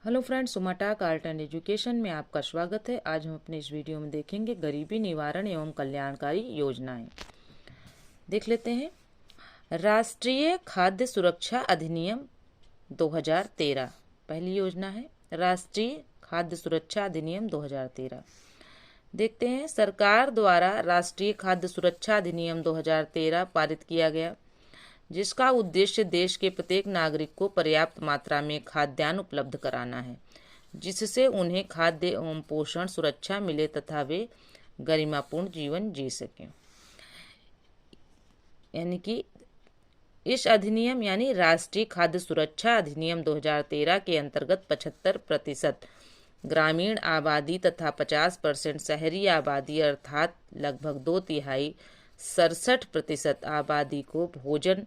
Hello friends, सुमाटाक art and education में आपका स्वागत है। आज हम अपने इस वीडियो में देखेंगे गरीबी निवारण एवं कल्याणकारी योजनाएं। देख लेते हैं। राष्ट्रीय खाद्य सुरक्षा अधिनियम 2013 पहली योजना है। राष्ट्रीय खाद्य सुरक्षा अधिनियम 2013 देखते हैं। सरकार द्वारा राष्ट्रीय खाद्य सुरक्षा अधिनियम 2013 पारित किया गया, जिसका उद्देश्य देश के प्रत्येक नागरिक को पर्याप्त मात्रा में खाद्यान्न उपलब्ध कराना है, जिससे उन्हें खाद्य एवं पोषण सुरक्षा मिले तथा वे गरिमापूर्ण जीवन जी सकें। यानी कि इस अधिनियम यानी राष्ट्रीय खाद्य सुरक्षा अधिनियम 2013 के अंतर्गत 75% ग्रामीण आबादी तथा 50% शहरी आबादी अर्थात लगभग 2/3 67% आबादी को भोजन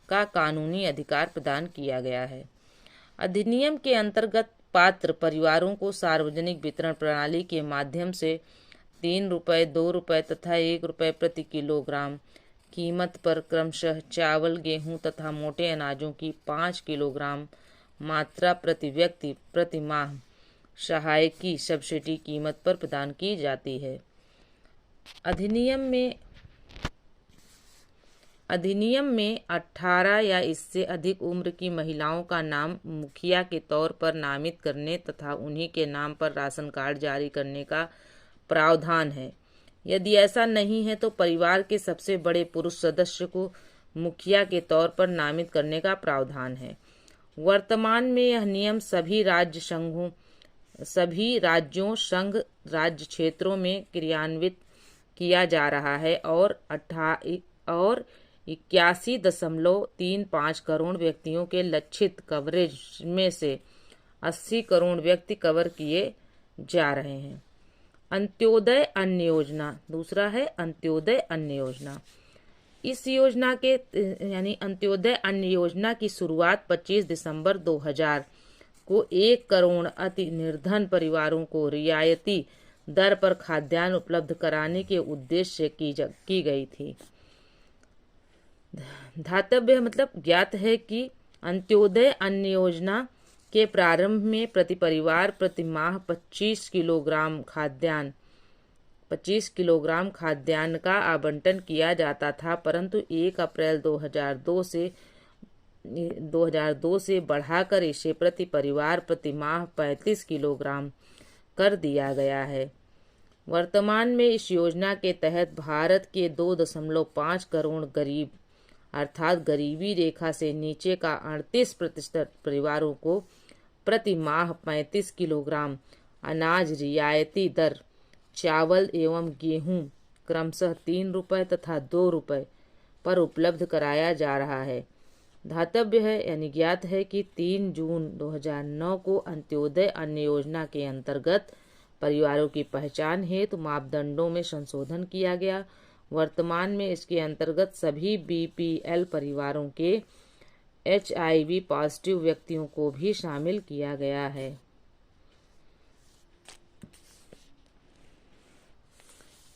का कानूनी अधिकार प्रदान किया गया है। अधिनियम के अंतर्गत पात्र परिवारों को सार्वजनिक वितरण प्रणाली के माध्यम से 3 रुपये, 2 रुपये तथा 1 रुपये प्रति किलोग्राम कीमत पर क्रमशः चावल, गेहूं तथा मोटे अनाजों की 5 किलोग्राम मात्रा प्रति व्यक्ति प्रति माह सहायकी सब्सिडी कीमत पर प्रदान की जाती है। अधिनियम में 18 या इससे अधिक उम्र की महिलाओं का नाम मुखिया के तौर पर नामित करने तथा उन्हीं के नाम पर राशन कार्ड जारी करने का प्रावधान है। यदि ऐसा नहीं है तो परिवार के सबसे बड़े पुरुष सदस्य को मुखिया के तौर पर नामित करने का प्रावधान है। वर्तमान में यह नियम सभी राज्यों, संघ राज्य क्षेत्रों में क्रियान्वित किया जा रहा है और 81.35 करोड़ व्यक्तियों के लक्षित कवरेज में से 80 करोड़ व्यक्ति कवर किए जा रहे हैं। अंत्योदय अन्न योजना दूसरा है। अंत्योदय अन्न योजना इस योजना के यानी अंत्योदय अन्न योजना की शुरुआत 25 दिसंबर 2000 को 1 करोड़ अति निर्धन परिवारों को रियायती दर पर खाद्यान्न उपलब्ध कराने के उद्देश्य से की गई थी। धातव्य मतलब ज्ञात है कि अंत्योदय अन्न योजना के प्रारंभ में प्रति परिवार प्रति माह 25 किलोग्राम खाद्यान्न का आवंटन किया जाता था, परंतु 1 अप्रैल 2002 से बढ़ाकर इसे प्रति परिवार प्रति माह 35 किलोग्राम कर दिया गया है। वर्तमान में इस योजना के तहत भारत के 2.5 करोड़ गरीब अर्थात गरीबी रेखा से नीचे का 38% परिवारों को प्रति माह 35 किलोग्राम अनाज रियायती दर चावल एवं गेहूं क्रमशः 3 रुपये तथा 2 रुपये पर उपलब्ध कराया जा रहा है। धातव्य है यानी ज्ञात है कि 3 जून 2009 को अंत्योदय अन्न योजना के अंतर्गत परिवारों की पहचान हेतु मापदंडों में संशोधन किया गया। वर्तमान में इसके अंतर्गत सभी बीपीएल परिवारों के HIV पॉजिटिव व्यक्तियों को भी शामिल किया गया है।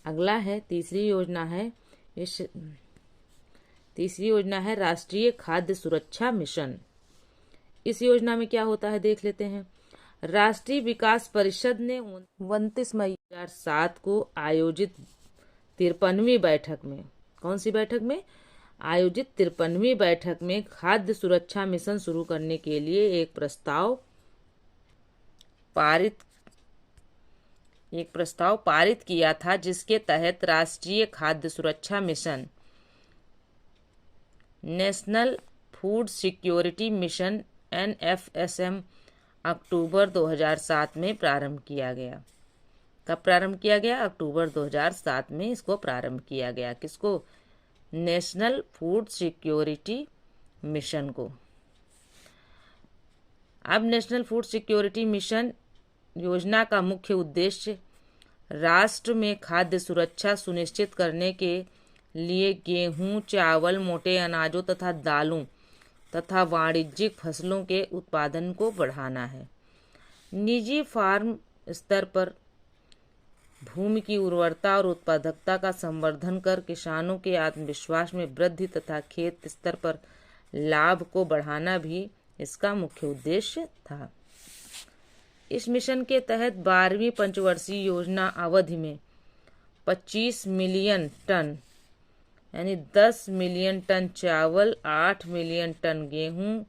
अगला है तीसरी योजना है राष्ट्रीय खाद्य सुरक्षा मिशन। इस योजना में क्या होता है देख लेते हैं। राष्ट्रीय विकास परिषद ने 29 मई 2007 को आयोजित 53वीं बैठक में आयोजित 53वीं बैठक में खाद्य सुरक्षा मिशन शुरू करने के लिए एक प्रस्ताव पारित किया था, जिसके तहत राष्ट्रीय खाद्य सुरक्षा mission national food security mission NFSM अक्टूबर 2007 में प्रारंभ किया गया। कब प्रारंभ किया गया? अक्टूबर 2007 में इसको प्रारंभ किया गया। किसको? नेशनल फूड सिक्योरिटी मिशन को। अब नेशनल फूड सिक्योरिटी मिशन योजना का मुख्य उद्देश्य राष्ट्र में खाद्य सुरक्षा सुनिश्चित करने के लिए गेहूं, चावल, मोटे अनाजों तथा दालों तथा वाणिज्यिक फसलों के उत्पादन को बढ़ाना है। निजी फार्म स्तर पर भूमि की उर्वरता और उत्पादकता का संवर्धन कर किसानों के आत्मविश्वास में वृद्धि तथा खेत स्तर पर लाभ को बढ़ाना भी इसका मुख्य उद्देश्य था। इस मिशन के तहत 12वीं पंचवर्षीय योजना अवधि में 25 मिलियन टन यानी 10 मिलियन टन चावल, 8 मिलियन टन गेहूं,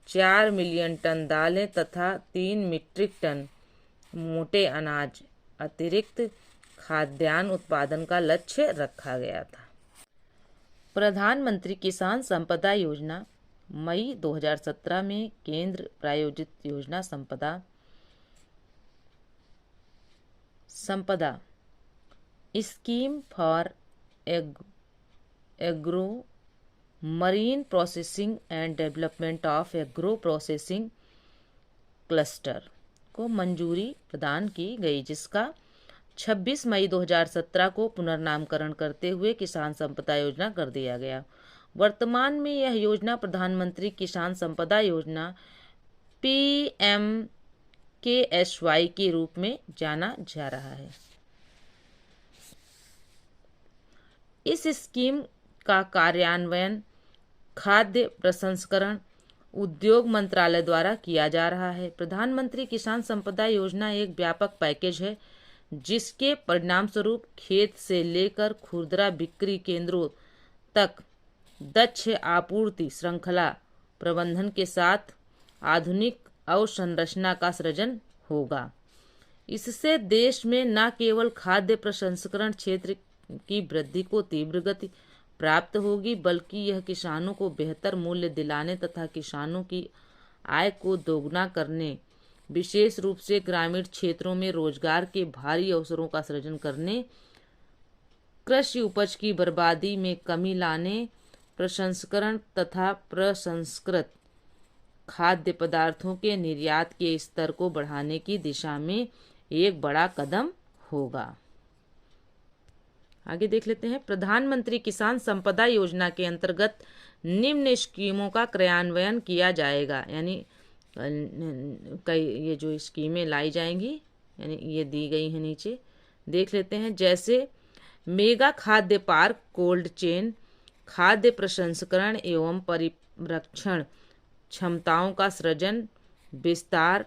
4 मिलियन टन दालें तथा 3 मीट्रिक टन मोटे अनाज अतिरिक्त खाद्यान्न उत्पादन का लक्ष्य रखा गया था। प्रधानमंत्री किसान संपदा योजना मई 2017 में केंद्र प्रायोजित योजना संपदा scheme for agro marine processing and development of agro processing cluster को मंजूरी प्रदान की गई, जिसका 26 मई 2017 को पुनर्नामकरण करते हुए किसान संपदा योजना कर दिया गया। वर्तमान में यह योजना प्रधानमंत्री किसान संपदा योजना PMKSY के रूप में जाना जा रहा है। इस स्कीम का कार्यान्वयन खाद्य प्रसंस्करण उद्योग मंत्रालय द्वारा किया जा रहा है। प्रधानमंत्री किसान संपदा योजना एक व्यापक पैकेज है जिसके परिणामस्वरूप खेत से लेकर खुदरा बिक्री केंद्रों तक दक्ष आपूर्ति श्रृंखला प्रबंधन के साथ आधुनिक अवसंरचना का सृजन होगा। इससे देश में न केवल खाद्य प्रसंस्करण क्षेत्र की वृद्धि को तीव्र गति प्राप्त होगी, बल्कि यह किसानों को बेहतर मूल्य दिलाने तथा किसानों की आय को दोगुना करने, विशेष रूप से ग्रामीण क्षेत्रों में रोजगार के भारी अवसरों का सृजन करने, कृषि उपज की बर्बादी में कमी लाने, प्रसंस्करण तथा प्रसंस्कृत खाद्य पदार्थों के निर्यात के स्तर को बढ़ाने की दिशा में एक बड़ा कदम होगा। आगे देख लेते हैं। प्रधानमंत्री किसान संपदा योजना के अंतर्गत निम्न स्कीमों का क्रियान्वयन किया जाएगा, यानी कई ये जो स्कीमें लाई जाएंगी यानी ये दी गई हैं नीचे, देख लेते हैं। जैसे मेगा खाद्य पार्क, कोल्ड चेन, खाद्य प्रसंस्करण एवं परिरक्षण क्षमताओं का सृजन विस्तार,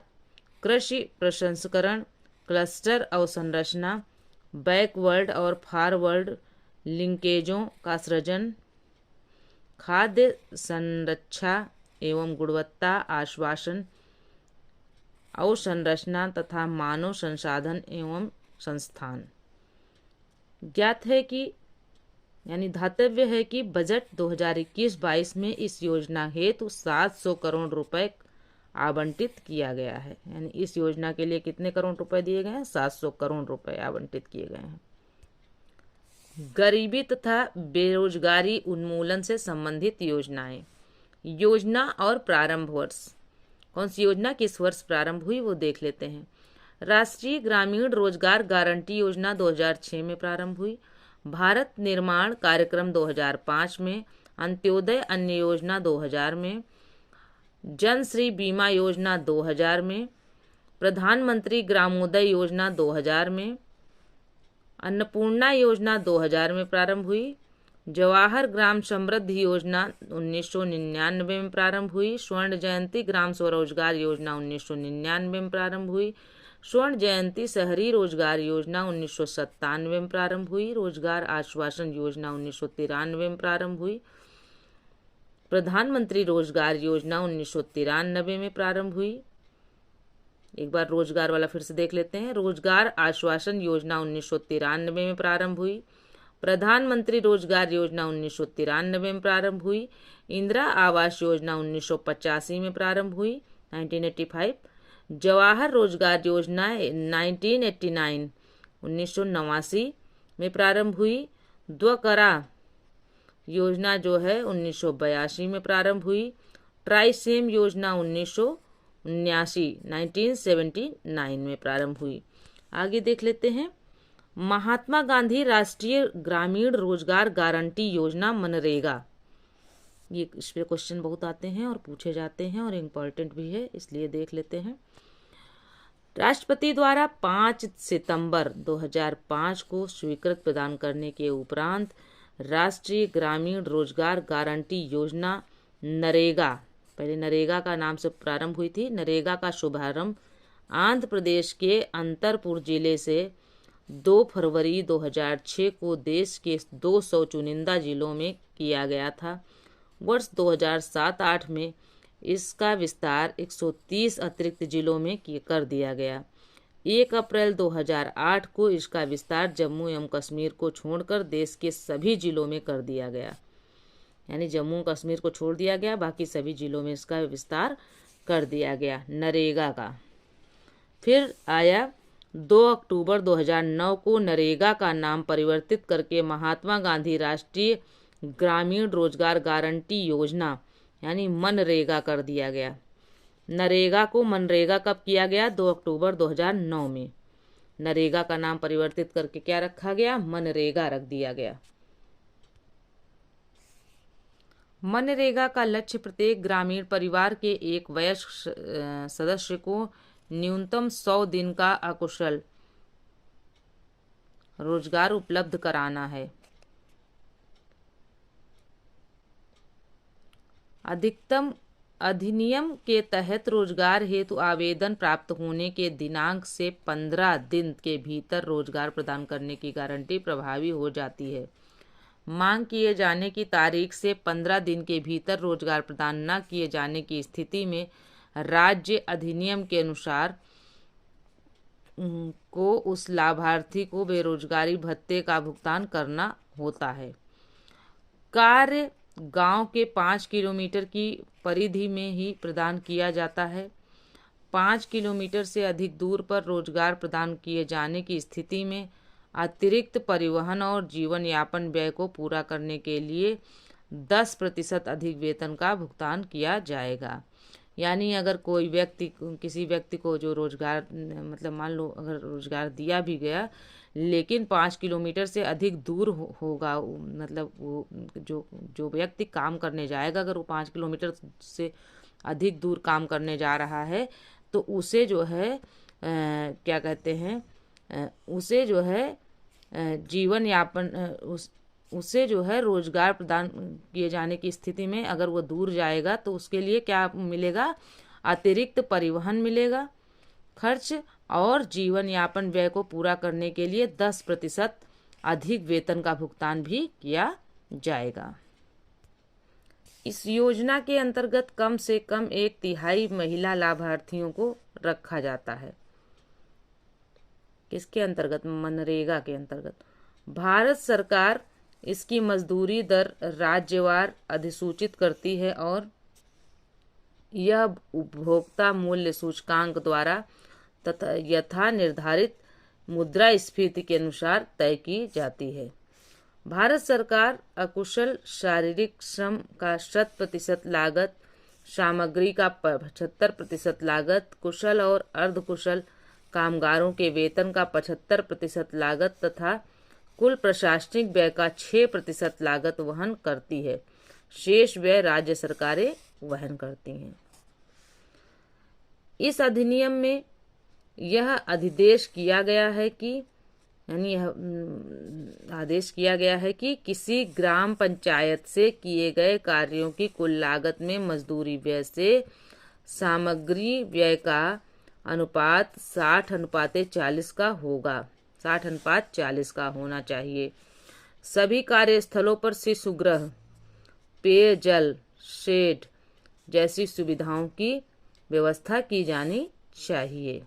कृषि प्रसंस्करण क्लस्टर अवसंरचना, बैकवर्ड और फॉरवर्ड लिंकेजों का सृजन, खाद्य संरक्षा एवं गुणवत्ता आश्वासन अवसंरचना तथा मानव संसाधन एवं संस्थान। ज्ञात है कि यानी धातव्य है कि बजट 2021-22 में इस योजना हेतु 700 करोड़ रुपए आवंटित किया गया है। यानी इस योजना के लिए कितने करोड़ रुपए दिए गए हैं? 700 करोड़ रुपए आवंटित किए गए हैं। गरीबी तथा बेरोजगारी उन्मूलन से संबंधित योजनाएं। योजना और प्रारंभ वर्ष। कौन सी योजना किस वर्ष प्रारंभ हुई वो देख लेते हैं। राष्ट्रीय ग्रामीण रोजगार गारंटी योजना 2006 में प्रारंभ हुई। भारत निर्माण कार्यक्रम 2005 में, अंत्योदय अन्न योजना 2000 में, जन श्री बीमा योजना 2000 में, प्रधानमंत्री ग्रामोदय योजना 2000 में, अन्नपूर्णा योजना 2000 में प्रारंभ हुई। जवाहर ग्राम समृद्धि योजना 1999 में प्रारंभ हुई। स्वर्ण जयंती ग्राम स्वरोजगार योजना 1999 में प्रारंभ हुई। स्वर्ण जयंती शहरी रोजगार योजना 1997 में प्रारंभ हुई। रोजगार आश्वासन योजना 1993 में प्रारंभ हुई। प्रधानमंत्री रोजगार योजना 1993 में प्रारंभ हुई। एक बार रोजगार वाला फिर से देख लेते हैं। रोजगार आश्वासन योजना 1993 में प्रारंभ हुई। प्रधानमंत्री रोजगार योजना 1993 में प्रारंभ हुई। इंदिरा आवास योजना 1985 में प्रारंभ हुई 1985। जवाहर रोजगार योजना 1989 में प्रारंभ हुई। द्वकरा योजना जो है 1982 में प्रारंभ हुई। ट्राइसेम योजना 1979 में प्रारंभ हुई। आगे देख लेते हैं। महात्मा गांधी राष्ट्रीय ग्रामीण रोजगार गारंटी योजना मनरेगा। ये इस पे क्वेश्चन बहुत आते हैं और पूछे जाते हैं और इम्पोर्टेंट भी है, इसलिए देख लेते हैं। राष्ट्रपति द्वारा 5 सितंबर 2005 को स्वीकृत प्रदान करने के उपरांत राष्ट्रीय ग्रामीण रोजगार गारंटी योजना नरेगा, पहले नरेगा का नाम से प्रारंभ हुई थी, नरेगा का शुभारंभ आंध्र प्रदेश के अंतरपुर जिले से 2 फरवरी 2006 को देश के 200 चुनिंदा जिलों में किया गया था। वर्ष 2007-8 में इसका विस्तार 130 अतिरिक्त जिलों में कर दिया गया। 1 अप्रैल 2008 को इसका विस्तार जम्मू एवं कश्मीर को छोड़कर देश के सभी जिलों में कर दिया गया। यानी जम्मू कश्मीर को छोड़ दिया गया, बाकी सभी जिलों में इसका विस्तार कर दिया गया। नरेगा का फिर आया 2 अक्टूबर 2009 को नरेगा का नाम परिवर्तित करके महात्मा गांधी राष्ट्रीय ग्रामीण रोजगार गारंटी योजना यानी मनरेगा कर दिया गया। नरेगा को मनरेगा कब किया गया? 2 अक्टूबर 2009 में। नरेगा का नाम परिवर्तित करके क्या रखा गया? मनरेगा रख दिया गया। मनरेगा का लक्ष्य प्रत्येक ग्रामीण परिवार के एक वयस्क सदस्य को न्यूनतम 100 दिन का अकुशल रोजगार उपलब्ध कराना है। अधिकतम अधिनियम के तहत रोजगार हेतु आवेदन प्राप्त होने के दिनांक से 15 दिन के भीतर रोजगार प्रदान करने की गारंटी प्रभावी हो जाती है। मांग किए जाने की तारीख से 15 दिन के भीतर रोजगार प्रदान न किए जाने की स्थिति में राज्य अधिनियम के अनुसार को उस लाभार्थी को बेरोजगारी भत्ते का भुगतान करना होता है। कार्य गांव के 5 किलोमीटर की परिधि में ही प्रदान किया जाता है। 5 किलोमीटर से अधिक दूर पर रोजगार प्रदान किए जाने की स्थिति में अतिरिक्त परिवहन और जीवन यापन व्यय को पूरा करने के लिए 10% अधिक वेतन का भुगतान किया जाएगा। यानी अगर कोई व्यक्ति किसी व्यक्ति को जो रोजगार मतलब मान लो अगर रोजगार दिया भी गया लेकिन 5 किलोमीटर से अधिक दूर होगा, मतलब वो जो व्यक्ति काम करने जाएगा अगर वो 5 किलोमीटर से अधिक दूर काम करने जा रहा है तो उसे जो है क्या कहते हैं उसे जो है जीवन यापन उसे जो है रोजगार प्रदान किए जाने की स्थिति में अगर वो दूर जाएगा तो उसके लिए क्या मिलेगा? अतिरिक्त परिवहन मिलेगा, खर्च और जीवन यापन व्यय को पूरा करने के लिए 10% अधिक वेतन का भुगतान भी किया जाएगा। इस योजना के अंतर्गत कम से कम 1/3 महिला लाभार्थियों को रखा जाता है। किसके अंतर्गत? मनरेगा के अंतर्गत। भारत सरकार इसकी मजदूरी दर राज्यवार अधिसूचित करती है और यह उपभोक्ता मूल्य सूचकांक द्वारा तथा यथा निर्धारित मुद्रास्फीति के अनुसार तय की जाती है। भारत सरकार अकुशल शारीरिक श्रम का 100% लागत, सामग्री का 75% लागत, कुशल और अर्धकुशल कामगारों के वेतन का 75% लागत तथा कुल प्रशासनिक व्यय का 6% लागत वहन करती है। शेष व्यय राज्य सरकारें वहन करती हैं। इस अधिनियम में यह आदेश किया गया है कि किसी ग्राम पंचायत से किए गए कार्यों की कुल लागत में मजदूरी व्यय से सामग्री व्यय का अनुपात 60:40 का होगा। 60:40 का होना चाहिए। सभी कार्यस्थलों पर शिशुगृह, पेयजल, शेड जैसी सुविधाओं की व्यवस्था की जानी चाहिए।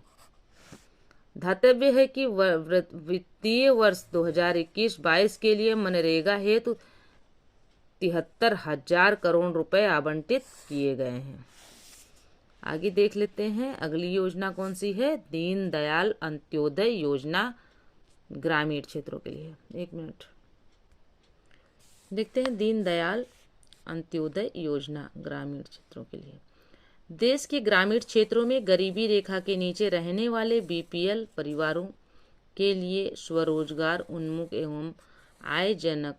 ध्यातव्य है कि वित्तीय वर्ष 2021-22 के लिए मनरेगा हेतु 73,000 करोड़ रुपए आवंटित किए गए हैं। आगे देख लेते हैं अगली योजना कौन सी है? दीनदयाल अंत्योदय योजना ग्रामीण क्षेत्रों के लिए। 1 मिनट देखते हैं दीनदयाल अंत्योदय योजना ग्रामीण क्षेत्रों के लिए। देश के ग्रामीण क्षेत्रों में गरीबी रेखा के नीचे रहने वाले बीपीएल परिवारों के लिए स्वरोजगार उन्मुख एवं आयजनक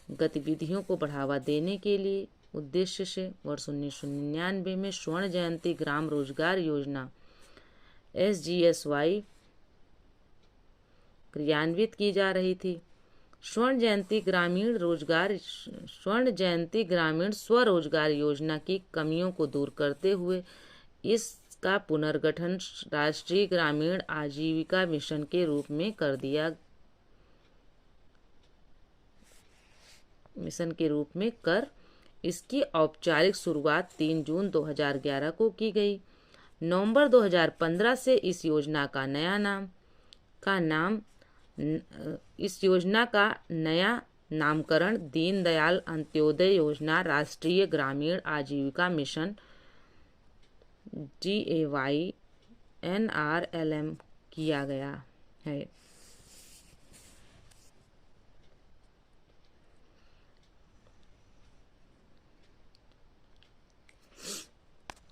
गतिविधियों को बढ़ावा देने के लिए उद्देश्य से वर्ष 1999 में स्वर्ण जयंती ग्राम रोजगार योजना SGSY क्रियान्वित की जा रही थी। स्वर्ण जयंती ग्रामीण स्वरोजगार योजना की कमियों को दूर करते हुए इस इसका पुनर्गठन राष्ट्रीय ग्रामीण आजीविका मिशन के रूप में कर इसकी औपचारिक शुरुआत 3 जून 2011 को की गई। नवंबर 2015 से इस योजना का नया नामकरण दीनदयाल अंत्योदय योजना राष्ट्रीय ग्रामीण आजीविका मिशन DAYNRLM किया गया है।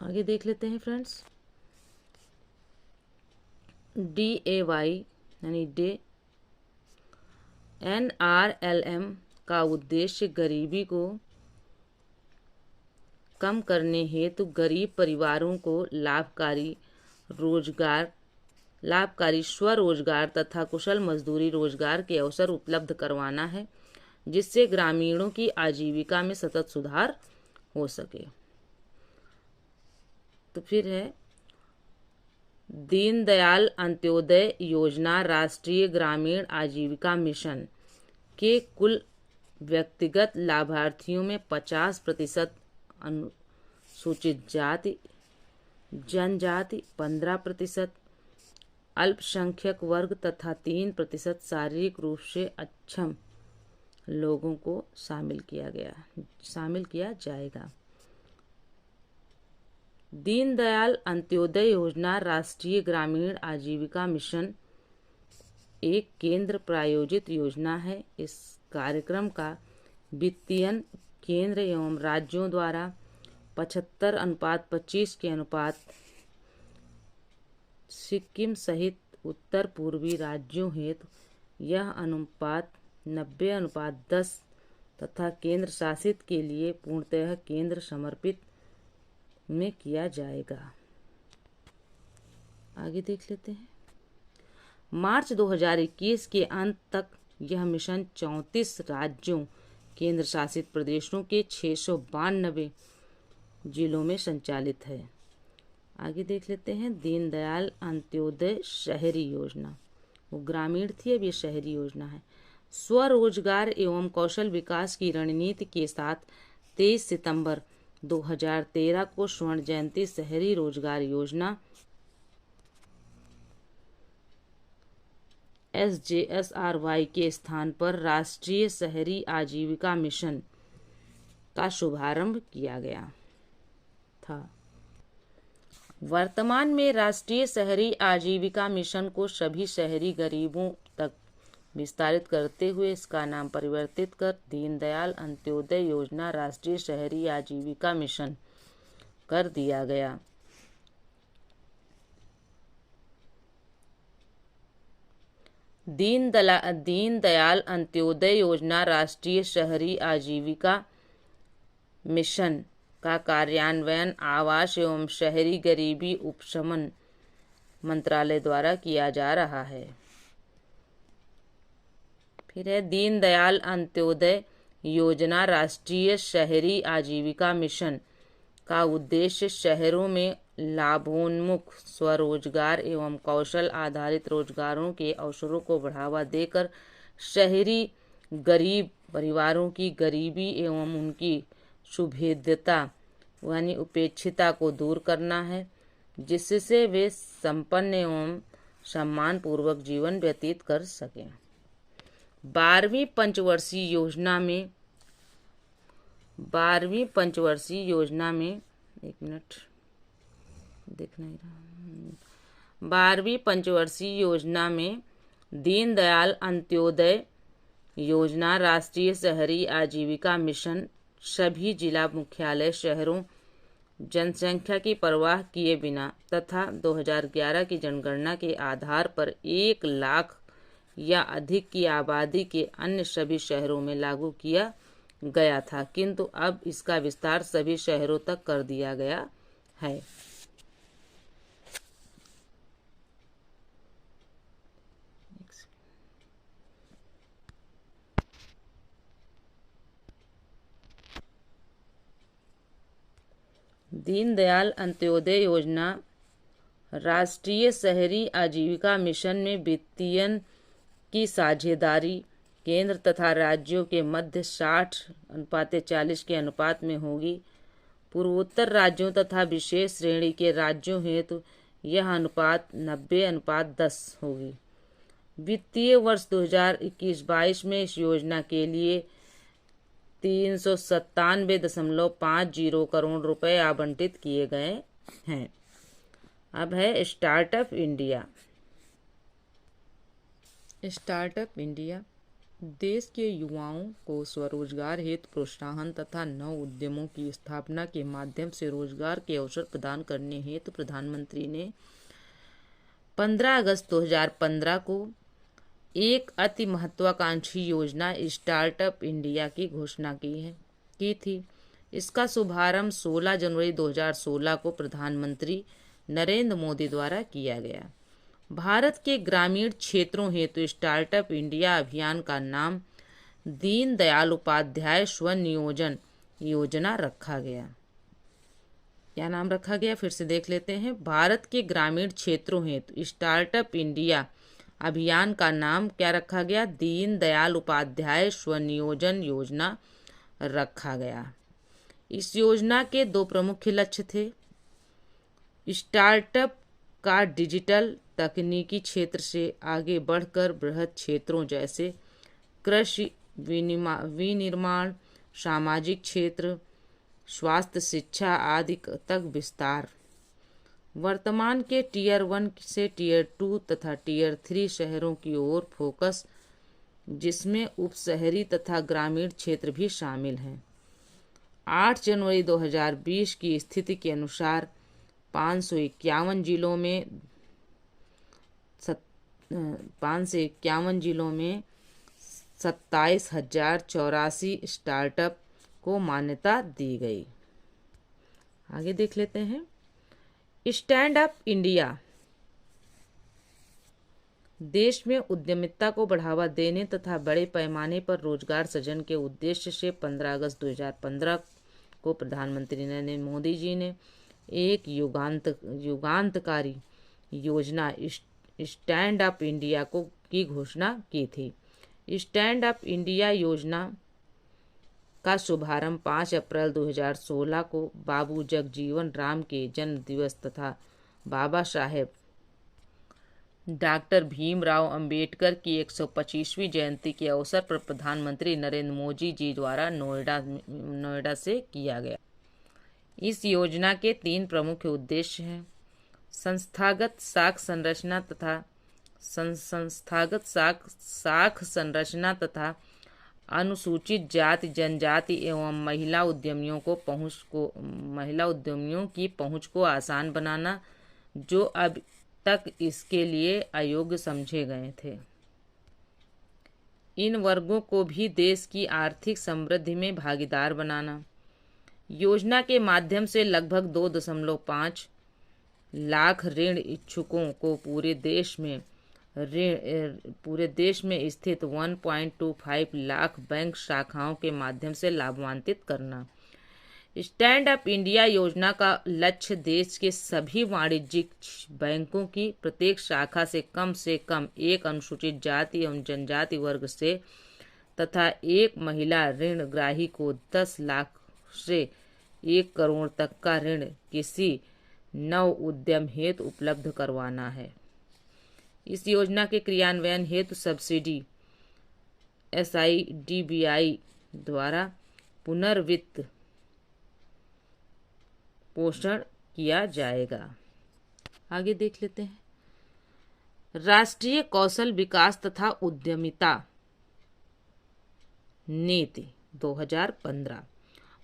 आगे देख लेते हैं फ्रेंड्स। DAY यानी NRLM का उद्देश्य गरीबी को कम करने हेतु गरीब परिवारों को लाभकारी स्वरोजगार तथा कुशल मजदूरी रोजगार के अवसर उपलब्ध करवाना है, जिससे ग्रामीणों की आजीविका में सतत सुधार हो सके। तो फिर है दीनदयाल अंत्योदय योजना राष्ट्रीय ग्रामीण आजीविका मिशन के कुल व्यक्तिगत लाभार्थियों में 50% अनुसूचित जाति जनजाति, 15% अल्पसंख्यक वर्ग तथा 3% शारीरिक रूप से अक्षम लोगों को शामिल किया जाएगा। दीनदयाल अंत्योदय योजना राष्ट्रीय ग्रामीण आजीविका मिशन एक केंद्र प्रायोजित योजना है। इस कार्यक्रम का वित्तीयन केंद्र एवं राज्यों द्वारा 75:25 के अनुपात सिक्किम सहित उत्तर पूर्वी राज्यों हेतु यह अनुपात 90:10 तथा केंद्र शासित के लिए पूर्णतः केंद्र समर्पित में किया जाएगा। आगे देख लेते हैं। मार्च 2021 के अंत तक यह मिशन 34 राज्यों केंद्र शासित प्रदेशों के 692 जिलों में संचालित है। आगे देख लेते हैं। दीनदयाल अंत्योदय शहरी योजना, वो ग्रामीण थी, अब ये शहरी योजना है। स्वरोजगार एवं कौशल विकास की रणनीति के साथ 23 सितंबर 2013 को स्वर्ण जयंती शहरी रोजगार योजना SJSRY के स्थान पर राष्ट्रीय शहरी आजीविका मिशन का शुभारंभ किया गया था। वर्तमान में राष्ट्रीय शहरी आजीविका मिशन को सभी शहरी गरीबों तक विस्तारित करते हुए इसका नाम परिवर्तित कर दीनदयाल अंत्योदय योजना राष्ट्रीय शहरी आजीविका मिशन कर दिया गया। दीनदयाल अंत्योदय योजना राष्ट्रीय शहरी आजीविका मिशन का कार्यान्वयन आवास एवं शहरी गरीबी उपशमन मंत्रालय द्वारा किया जा रहा है। फिर है दीनदयाल अंत्योदय योजना राष्ट्रीय शहरी आजीविका मिशन का उद्देश्य शहरों में लाभोन्मुख स्वरोजगार एवं कौशल आधारित रोजगारों के अवसरों को बढ़ावा देकर शहरी गरीब परिवारों की गरीबी एवं उनकी सुभेद्यता यानी उपेक्षिता को दूर करना है, जिससे वे संपन्न एवं सम्मानपूर्वक जीवन व्यतीत कर सकें। 12वीं पंचवर्षीय योजना में 12वीं पंचवर्षीय योजना में दीनदयाल अंत्योदय योजना राष्ट्रीय शहरी आजीविका मिशन सभी जिला मुख्यालय शहरों जनसंख्या की परवाह किए बिना तथा 2011 की जनगणना के आधार पर 1 लाख या अधिक की आबादी के अन्य सभी शहरों में लागू किया गया था, किंतु अब इसका विस्तार सभी शहरों तक कर दिया गया है। दीनदयाल अंत्योदय योजना राष्ट्रीय शहरी आजीविका मिशन में वित्तीयन की साझेदारी केंद्र तथा राज्यों के मध्य 60:40 के अनुपात में होगी। पूर्वोत्तर राज्यों तथा विशेष श्रेणी के राज्यों हेतु यह अनुपात 90:10 होगी। वित्तीय वर्ष 2021-22 में इस योजना के लिए 397.50 करोड़ रुपए आवंटित किए गए हैं। अब है स्टार्टअप इंडिया। स्टार्टअप इंडिया देश के युवाओं को स्वरोजगार हेतु प्रोत्साहन तथा नव उद्यमों की स्थापना के माध्यम से रोजगार के अवसर प्रदान करने हेतु प्रधानमंत्री ने 15 अगस्त 2015 को एक अति महत्वाकांक्षी योजना स्टार्टअप इंडिया की घोषणा की थी। इसका शुभारंभ 16 जनवरी 2016 को प्रधानमंत्री नरेंद्र मोदी द्वारा किया गया। भारत के ग्रामीण क्षेत्रों हेतु स्टार्टअप इंडिया अभियान का नाम दीन दयाल उपाध्याय स्वनियोजन योजना रखा गया। क्या नाम रखा गया, फिर से देख लेते हैं। भारत के ग्रामीण क्षेत्रों हेतु स्टार्टअप इंडिया अभियान का नाम क्या रखा गया? दीन दयाल उपाध्याय स्वनियोजन योजना रखा गया। इस योजना के 2 प्रमुख लक्ष्य थे। स्टार्टअप का डिजिटल तकनीकी क्षेत्र से आगे बढ़कर बृहद क्षेत्रों जैसे कृषि, विनिर्माण, सामाजिक क्षेत्र, स्वास्थ्य, शिक्षा आदि तक विस्तार। वर्तमान के टियर 1 से टियर 2 तथा टियर 3 शहरों की ओर फोकस, जिसमें उपशहरी तथा ग्रामीण क्षेत्र भी शामिल हैं। 8 जनवरी 2020 की स्थिति के अनुसार 551 जिलों में 27,084 स्टार्टअप को मान्यता दी गई। आगे देख लेते हैं। स्टैंड अप इंडिया देश में उद्यमिता को बढ़ावा देने तथा बड़े पैमाने पर रोजगार सृजन के उद्देश्य से 15 अगस्त 2015 को प्रधानमंत्री नरेंद्र मोदी जी ने एक युगांतकारी योजना स्टैंड अप इंडिया की घोषणा की थी। स्टैंड अप इंडिया योजना का शुभारंभ 5 अप्रैल 2016 को बाबू जगजीवन राम के जन्म दिवस तथा बाबा साहेब डॉक्टर भीमराव अंबेडकर की 125वीं जयंती के अवसर पर प्रधानमंत्री नरेंद्र मोदी जी द्वारा नोएडा से किया गया। इस योजना के 3 प्रमुख उद्देश्य हैं। संस्थागत साख संरचना तथा अनुसूचित जाति, जनजाति एवं महिला उद्यमियों की पहुंच को आसान बनाना, जो अब तक इसके लिए अयोग्य समझे गए थे। इन वर्गों को भी देश की आर्थिक समृद्धि में भागीदार बनाना। योजना के माध्यम से लगभग 2.5 लाख ऋण इच्छुकों को पूरे देश में स्थित 1.25 लाख बैंक शाखाओं के माध्यम से लाभान्वित करना। स्टैंड अप इंडिया योजना का लक्ष्य देश के सभी वाणिज्यिक बैंकों की प्रत्येक शाखा से कम एक अनुसूचित जाति एवं जनजाति वर्ग से तथा एक महिला ऋणग्राही को 10 लाख से 1 करोड़ तक का ऋण किसी नव उद्यम हेतु उपलब्ध करवाना है। इस योजना के क्रियान्वयन हेतु सब्सिडी SIDBI द्वारा पुनर्वित्त पोषण किया जाएगा। आगे देख लेते हैं। राष्ट्रीय कौशल विकास तथा उद्यमिता नीति 2015।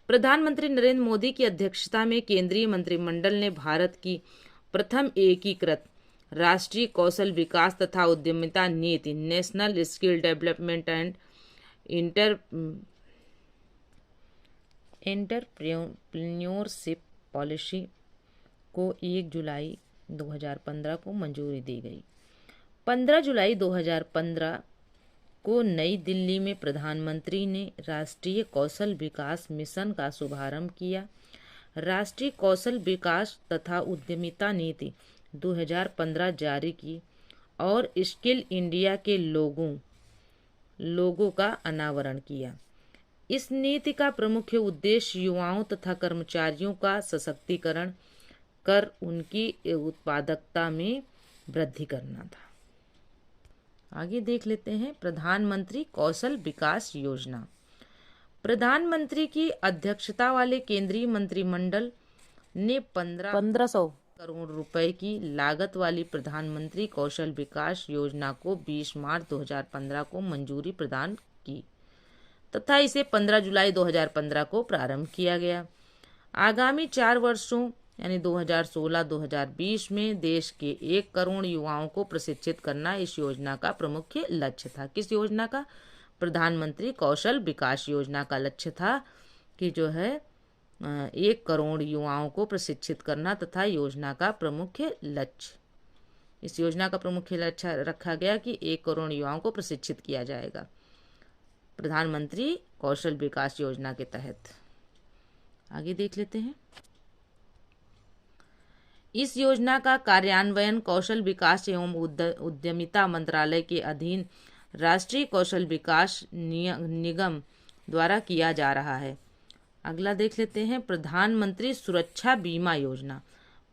प्रधानमंत्री नरेंद्र मोदी की अध्यक्षता में केंद्रीय मंत्रिमंडल ने भारत की प्रथम एकीकृत राष्ट्रीय कौशल विकास तथा उद्यमिता नीति national skill development and entrepreneurship policy को 1 जुलाई 2015 को मंजूरी दी गई। 15 जुलाई 2015 को नई दिल्ली में प्रधानमंत्री ने राष्ट्रीय कौशल विकास मिशन का शुभारंभ किया। राष्ट्रीय कौशल विकास तथा उद्यमिता नीति 2015 जारी की और स्किल इंडिया के लोगों का अनावरण किया। इस नीति का प्रमुख उद्देश्य युवाओं तथा कर्मचारियों का सशक्तिकरण कर उनकी उत्पादकता में वृद्धि करना था। आगे देख लेते हैं प्रधानमंत्री कौशल विकास योजना। प्रधानमंत्री की अध्यक्षता वाले केंद्रीय मंत्रिमंडल ने 1500 करोड़ रुपए की लागत वाली प्रधानमंत्री कौशल विकास योजना को 20 मार्च 2015 को मंजूरी प्रदान की तथा इसे 15 जुलाई 2015 को प्रारंभ किया गया। आगामी 4 वर्षों यानी 2016-2020 में देश के 1 करोड़ युवाओं को प्रशिक्षित करना इस योजना का प्रमुख लक्ष्य था। किस योजना का? प्रधानमंत्री कौशल विकास योजना का लक्ष्य था कि जो है 1 करोड़ युवाओं को प्रशिक्षित करना तथा योजना का प्रमुख लक्ष्य, इस योजना का प्रमुख लक्ष्य रखा गया कि 1 करोड़ युवाओं को प्रशिक्षित किया जाएगा प्रधानमंत्री कौशल विकास योजना के तहत। आगे देख लेते हैं। इस योजना का कार्यान्वयन कौशल विकास एवं उद्यमिता मंत्रालय के अधीन राष्ट्रीय कौशल विकास निगम द्वारा किया जा रहा है। अगला देख लेते हैं प्रधानमंत्री सुरक्षा बीमा योजना।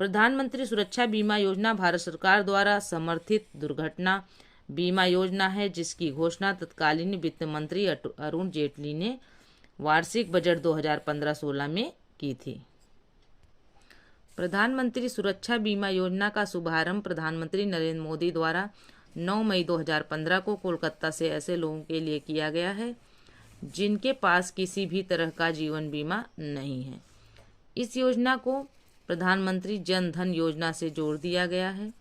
प्रधानमंत्री सुरक्षा बीमा योजना भारत सरकार द्वारा समर्थित दुर्घटना बीमा योजना है, जिसकी घोषणा तत्कालीन वित्त मंत्री अरुण जेटली ने वार्षिक बजट 2015-16 में की थी। प्रधानमंत्री सुरक्षा बीमा योजना का शुभारंभ प्रधानमंत्री नरेंद्र मोदी द्वारा 9 मई 2015 को कोलकाता से ऐसे लोगों के लिए किया गया है जिनके पास किसी भी तरह का जीवन बीमा नहीं है। इस योजना को प्रधानमंत्री जन धन योजना से जोड़ दिया गया है।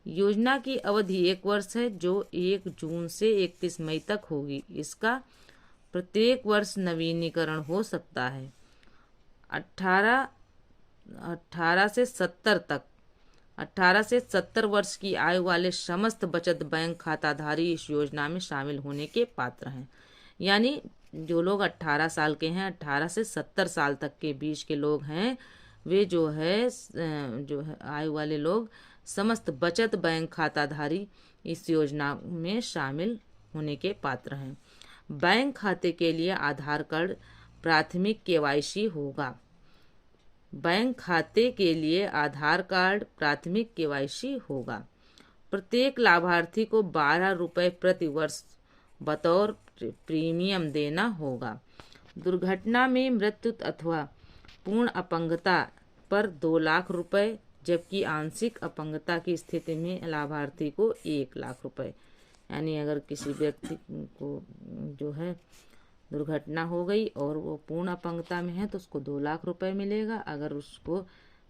योजना की अवधि 1 वर्ष है जो 1 जून से 31 मई तक होगी। इसका प्रत्येक वर्ष नवीनीकरण हो सकता है। 18 से 70 वर्ष की आयु वाले समस्त बचत बैंक खाताधारी इस योजना में शामिल होने के पात्र हैं। यानी जो लोग 18 साल के हैं, 18 से 70 साल तक के बीच के लोग हैं, वे जो है आयु वाले लोग समस्त बचत बैंक खाताधारी इस योजना में शामिल होने के पात्र हैं। बैंक खाते के लिए आधार कार्ड प्राथमिक केवाईसी होगा। बैंक खाते के लिए आधार कार्ड प्राथमिक केवाईसी होगा। प्रत्येक लाभार्थी को 12 रुपये प्रति वर्ष बतौर प्रीमियम देना होगा। दुर्घटना में मृत्यु अथवा पूर्ण अपंगता पर 2 लाख रुपए, जबकि आंशिक अपंगता की स्थिति में लाभार्थी को 1 लाख रुपए। यानी अगर किसी व्यक्ति को जो है दुर्घटना हो गई और वो पूर्ण अपंगता में है तो उसको 2 लाख रुपए मिलेगा। अगर उसको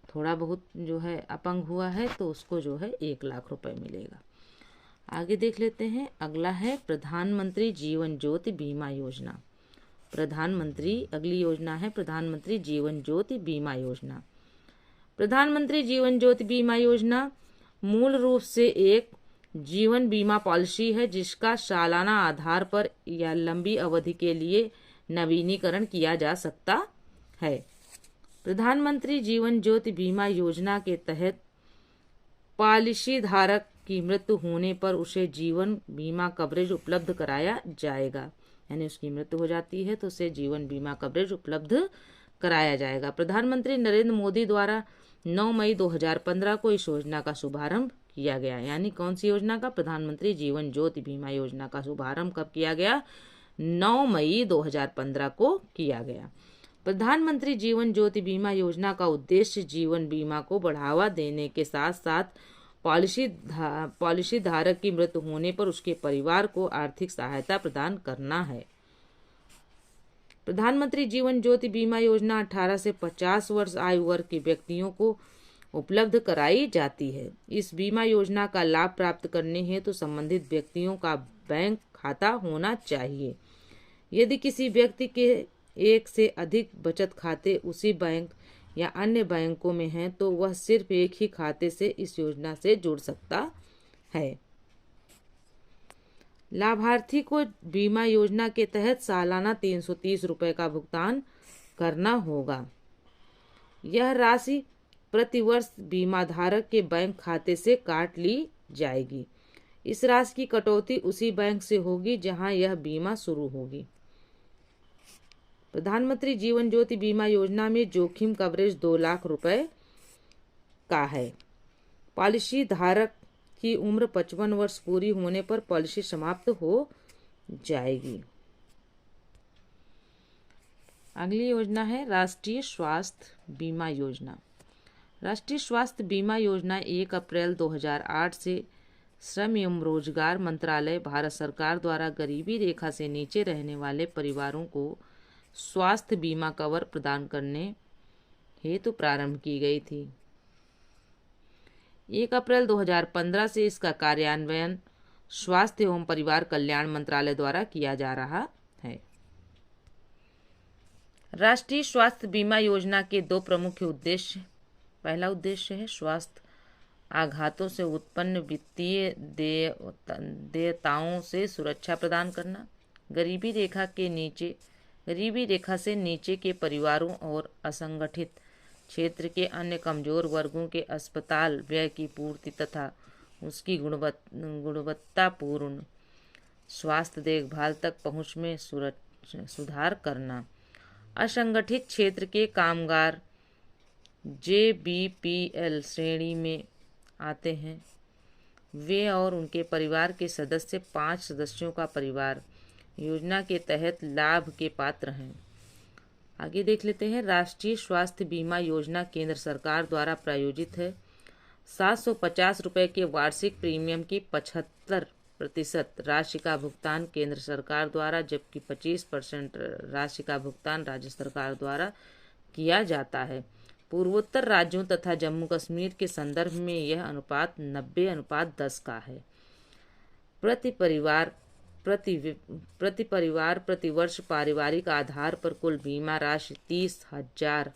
थोड़ा बहुत जो है अपंग हुआ है तो उसको जो है 1 लाख रुपए मिलेगा। आगे देख लेते हैं। अगला है प्रधानमंत्री जीवन ज्योति बीमा योजना। अगली योजना है प्रधानमंत्री जीवन ज्योति बीमा योजना। प्रधानमंत्री जीवन ज्योति बीमा योजना मूल रूप से एक जीवन बीमा पॉलिसी है जिसका सालाना आधार पर या लंबी अवधि के लिए नवीनीकरण किया जा सकता है। प्रधानमंत्री जीवन ज्योति बीमा योजना के तहत पॉलिसी धारक की मृत्यु होने पर उसे जीवन बीमा कवरेज उपलब्ध कराया जाएगा। यानी उसकी मृत्यु हो जाती है तो उसे जीवन बीमा कवरेज उपलब्ध कराया जाएगा। प्रधानमंत्री नरेंद्र मोदी द्वारा 9 मई 2015 को इस योजना का शुभारंभ किया गया। यानी कौन सी योजना का? प्रधानमंत्री जीवन ज्योति बीमा योजना का शुभारंभ कब किया गया? 9 मई 2015 को किया गया। प्रधानमंत्री जीवन ज्योति बीमा योजना का उद्देश्य जीवन बीमा को बढ़ावा देने के साथ साथ पॉलिसी धारक की मृत्यु होने पर उसके परिवार को आर्थिक सहायता प्रदान करना है। प्रधानमंत्री जीवन ज्योति बीमा योजना 18 से 50 वर्ष आयु वर्ग के व्यक्तियों को उपलब्ध कराई जाती है। इस बीमा योजना का लाभ प्राप्त करने हेतु तो संबंधित व्यक्तियों का बैंक खाता होना चाहिए। यदि किसी व्यक्ति के 1 से अधिक बचत खाते उसी बैंक या अन्य बैंकों में हैं तो वह सिर्फ एक ही खाते से इस योजना से जुड़ सकता है। लाभार्थी को बीमा योजना के तहत सालाना 330 रुपये का भुगतान करना होगा। यह राशि प्रतिवर्ष बीमा धारक के बैंक खाते से काट ली जाएगी। इस राशि की कटौती उसी बैंक से होगी जहां यह बीमा शुरू होगी। प्रधानमंत्री जीवन ज्योति बीमा योजना में जोखिम कवरेज 2 लाख रुपए का है। पॉलिसी धारक की उम्र 55 वर्ष पूरी होने पर पॉलिसी समाप्त हो जाएगी। अगली योजना है राष्ट्रीय स्वास्थ्य बीमा योजना। राष्ट्रीय स्वास्थ्य बीमा योजना 1 अप्रैल 2008 से श्रम एवं रोजगार मंत्रालय, भारत सरकार द्वारा गरीबी रेखा से नीचे रहने वाले परिवारों को स्वास्थ्य बीमा कवर प्रदान करने हेतु प्रारंभ की गई थी। 1 अप्रैल 2015 से इसका कार्यान्वयन स्वास्थ्य एवं परिवार कल्याण मंत्रालय द्वारा किया जा रहा है। राष्ट्रीय स्वास्थ्य बीमा योजना के 2 प्रमुख उद्देश्य। पहला उद्देश्य है स्वास्थ्य आघातों से उत्पन्न वित्तीय देयताओं से सुरक्षा प्रदान करना। गरीबी रेखा से नीचे के परिवारों और असंगठित क्षेत्र के अन्य कमजोर वर्गों के अस्पताल व्यय की पूर्ति तथा उसकी गुणवत्तापूर्ण स्वास्थ्य देखभाल तक पहुंच में सुधार करना। असंगठित क्षेत्र के कामगार JBPL श्रेणी में आते हैं। वे और उनके परिवार के सदस्य 5 सदस्यों का परिवार योजना के तहत लाभ के पात्र हैं। आगे देख लेते हैं। राष्ट्रीय स्वास्थ्य बीमा योजना केंद्र सरकार द्वारा प्रायोजित है। 750 रुपये के वार्षिक प्रीमियम की 75% राशि का भुगतान केंद्र सरकार द्वारा, जबकि 25% राशि का भुगतान राज्य सरकार द्वारा किया जाता है। पूर्वोत्तर राज्यों तथा जम्मू कश्मीर के संदर्भ में यह अनुपात 90:10 का है। प्रति परिवार प्रतिवर्ष पारिवारिक आधार पर कुल बीमा राशि 30,000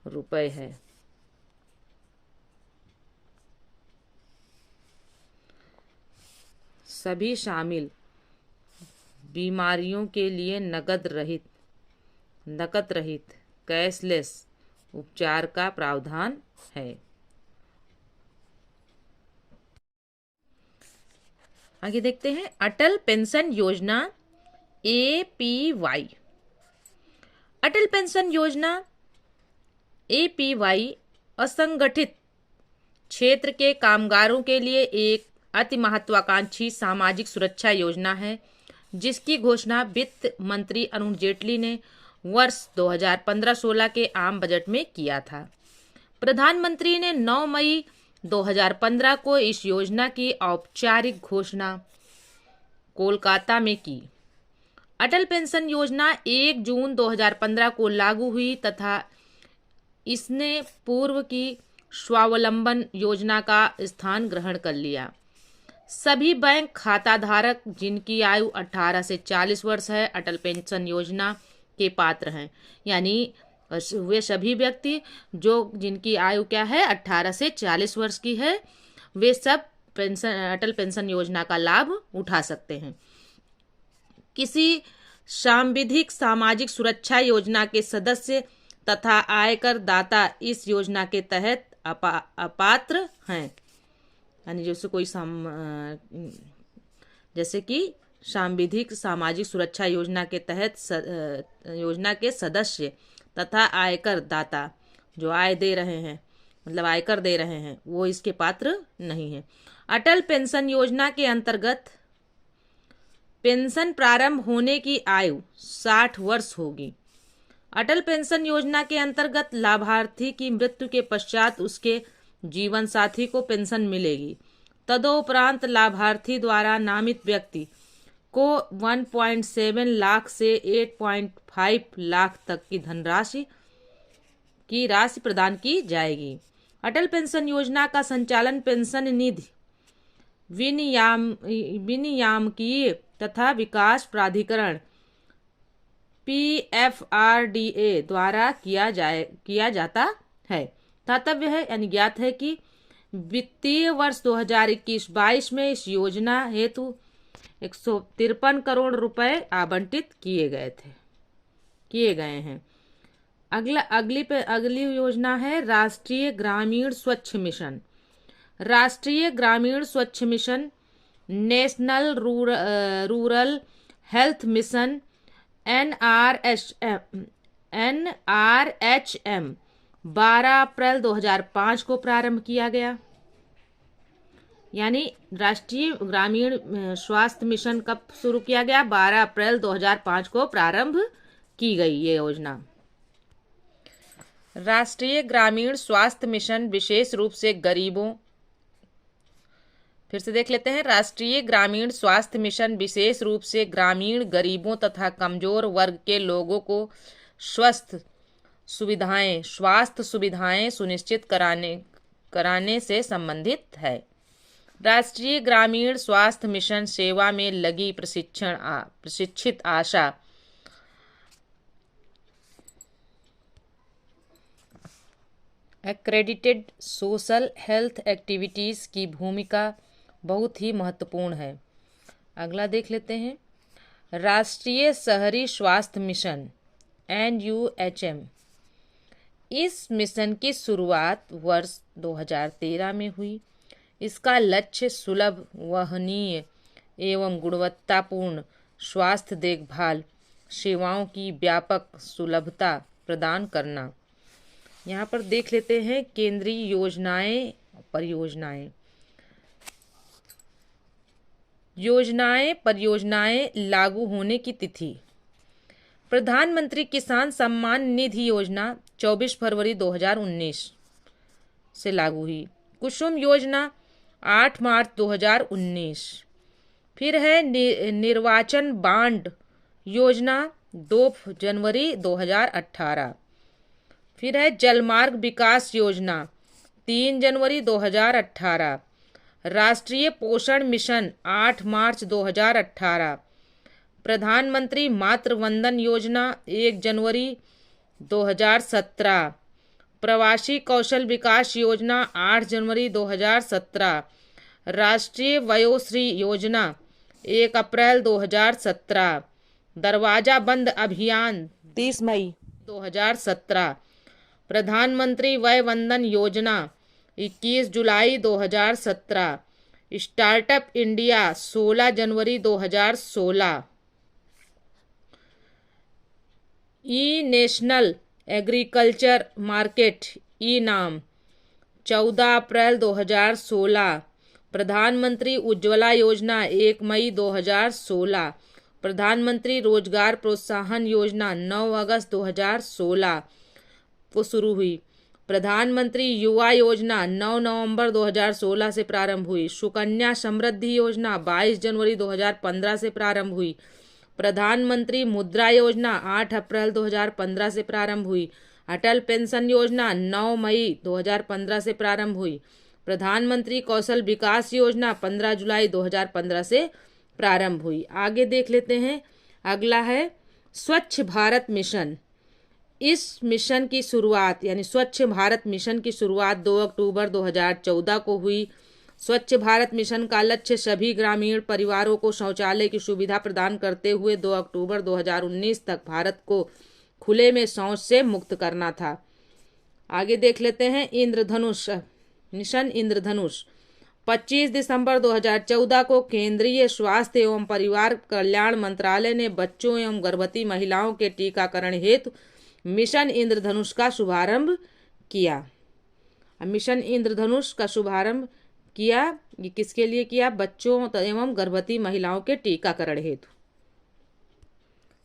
रुपये है। सभी शामिल बीमारियों के लिए नकद रहित कैशलेस उपचार का प्रावधान है। आगे देखते हैं अटल पेंशन योजना APY। अटल पेंशन योजना APY असंगठित क्षेत्र के कामगारों के लिए एक अति महत्वाकांक्षी सामाजिक सुरक्षा योजना है, जिसकी घोषणा वित्त मंत्री अरुण जेटली ने वर्ष 2015-16 के आम बजट में किया था। प्रधानमंत्री ने 9 मई 2015 को इस योजना की औपचारिक घोषणा कोलकाता में की। अटल पेंशन योजना 1 जून 2015 को लागू हुई तथा इसने पूर्व की स्वावलंबन योजना का स्थान ग्रहण कर लिया। सभी बैंक खाता धारक जिनकी आयु 18 से 40 वर्ष है अटल पेंशन योजना के पात्र हैं। यानी वे सभी व्यक्ति जिनकी आयु क्या है 18 से 40 वर्ष की है, वे सब अटल पेंशन योजना का लाभ उठा सकते हैं। किसी सांविधिक सामाजिक सुरक्षा योजना के सदस्य तथा आयकर दाता इस योजना के तहत अपात्र हैं। यानी जैसे कि सांविधिक सामाजिक सुरक्षा योजना के तहत योजना के सदस्य तथा आयकर दाता जो आय दे रहे हैं, मतलब आयकर दे रहे हैं, वो इसके पात्र नहीं है। अटल पेंशन योजना के अंतर्गत पेंशन प्रारंभ होने की आयु 60 वर्ष होगी। अटल पेंशन योजना के अंतर्गत लाभार्थी की मृत्यु के पश्चात उसके जीवन साथी को पेंशन मिलेगी। तदोपरांत लाभार्थी द्वारा नामित व्यक्ति को 1.7 लाख से 8.5 लाख तक की धनराशि प्रदान की जाएगी। अटल पेंशन योजना का संचालन पेंशन निधि विनियामकीय तथा विकास प्राधिकरण PFRDA द्वारा किया जाता है। तात्पर्य है यानी ज्ञात है कि वित्तीय वर्ष 2021-22 में इस योजना हेतु 153 करोड़ रुपए आवंटित किए गए हैं। अगली योजना है राष्ट्रीय ग्रामीण स्वच्छ मिशन। राष्ट्रीय ग्रामीण स्वच्छ mission, national rural health mission, NRHM 12 अप्रैल 2005 को प्रारंभ किया गया। यानी राष्ट्रीय ग्रामीण स्वास्थ्य मिशन कब शुरू किया गया? 12 अप्रैल 2005 को प्रारंभ की गई ये योजना। राष्ट्रीय ग्रामीण स्वास्थ्य मिशन विशेष रूप से गरीबों, फिर से देख लेते हैं, राष्ट्रीय ग्रामीण स्वास्थ्य मिशन विशेष रूप से ग्रामीण गरीबों तथा कमजोर वर्ग के लोगों को स्वास्थ्य सुविधाएं सुनिश्चित कराने से संबंधित है। राष्ट्रीय ग्रामीण स्वास्थ्य मिशन सेवा में लगी प्रशिक्षित आशा एक्रेडिटेड सोशल हेल्थ एक्टिविटीज़ की भूमिका बहुत ही महत्वपूर्ण है। अगला देख लेते हैं, राष्ट्रीय शहरी स्वास्थ्य मिशन NUHM। इस मिशन की शुरुआत वर्ष 2013 में हुई। इसका लक्ष्य सुलभ, वहनीय एवं गुणवत्तापूर्ण स्वास्थ्य देखभाल सेवाओं की व्यापक सुलभता प्रदान करना। यहाँ पर देख लेते हैं केंद्रीय परियोजनाएं लागू होने की तिथि। प्रधानमंत्री किसान सम्मान निधि योजना 24 फरवरी 2019 से लागू हुई। कुसुम योजना 8 मार्च 2019। फिर है निर्वाचन बांड योजना 2 जनवरी 2018। फिर है जलमार्ग विकास योजना 3 जनवरी 2018। राष्ट्रीय पोषण मिशन 8 मार्च 2018। प्रधानमंत्री मातृ वंदन योजना 1 जनवरी 2017। प्रवासी कौशल विकास योजना 8 जनवरी 2017। राष्ट्रीय वयोश्री योजना 1 अप्रैल 2017। दरवाजा बंद अभियान 30 मई 2017। प्रधानमंत्री वय वंदन योजना 21 जुलाई 2017। स्टार्टअप इंडिया 16 जनवरी 2016। ई नेशनल एग्रीकल्चर मार्केट ई नाम 14 अप्रैल 2016। प्रधानमंत्री उज्ज्वला योजना 1 मई 2016। प्रधानमंत्री रोजगार प्रोत्साहन योजना 9 अगस्त 2016 को शुरू हुई। प्रधानमंत्री युवा योजना 9 नवंबर 2016 से प्रारंभ हुई। सुकन्या समृद्धि योजना 22 जनवरी 2015 से प्रारंभ हुई। प्रधानमंत्री मुद्रा योजना 8 अप्रैल 2015 से प्रारंभ हुई। अटल पेंशन योजना 9 मई 2015 से प्रारंभ हुई। प्रधानमंत्री कौशल विकास योजना 15 जुलाई 2015 से प्रारंभ हुई। आगे देख लेते हैं, अगला है स्वच्छ भारत मिशन। इस मिशन की शुरुआत यानी स्वच्छ भारत मिशन की शुरुआत 2 अक्टूबर 2014 को हुई। स्वच्छ भारत मिशन का लक्ष्य सभी ग्रामीण परिवारों को शौचालय की सुविधा प्रदान करते हुए 2 अक्टूबर 2019 तक भारत को खुले में शौच से मुक्त करना था। आगे देख लेते हैं इंद्रधनुष मिशन। इंद्रधनुष 25 दिसंबर 2014 को केंद्रीय स्वास्थ्य एवं परिवार कल्याण मंत्रालय ने बच्चों एवं गर्भवती महिलाओं के टीकाकरण हेतु मिशन इंद्रधनुष का शुभारंभ किया। मिशन इंद्रधनुष का शुभारंभ किया, ये किसके लिए किया? बच्चों एवं गर्भवती महिलाओं के टीकाकरण हेतु।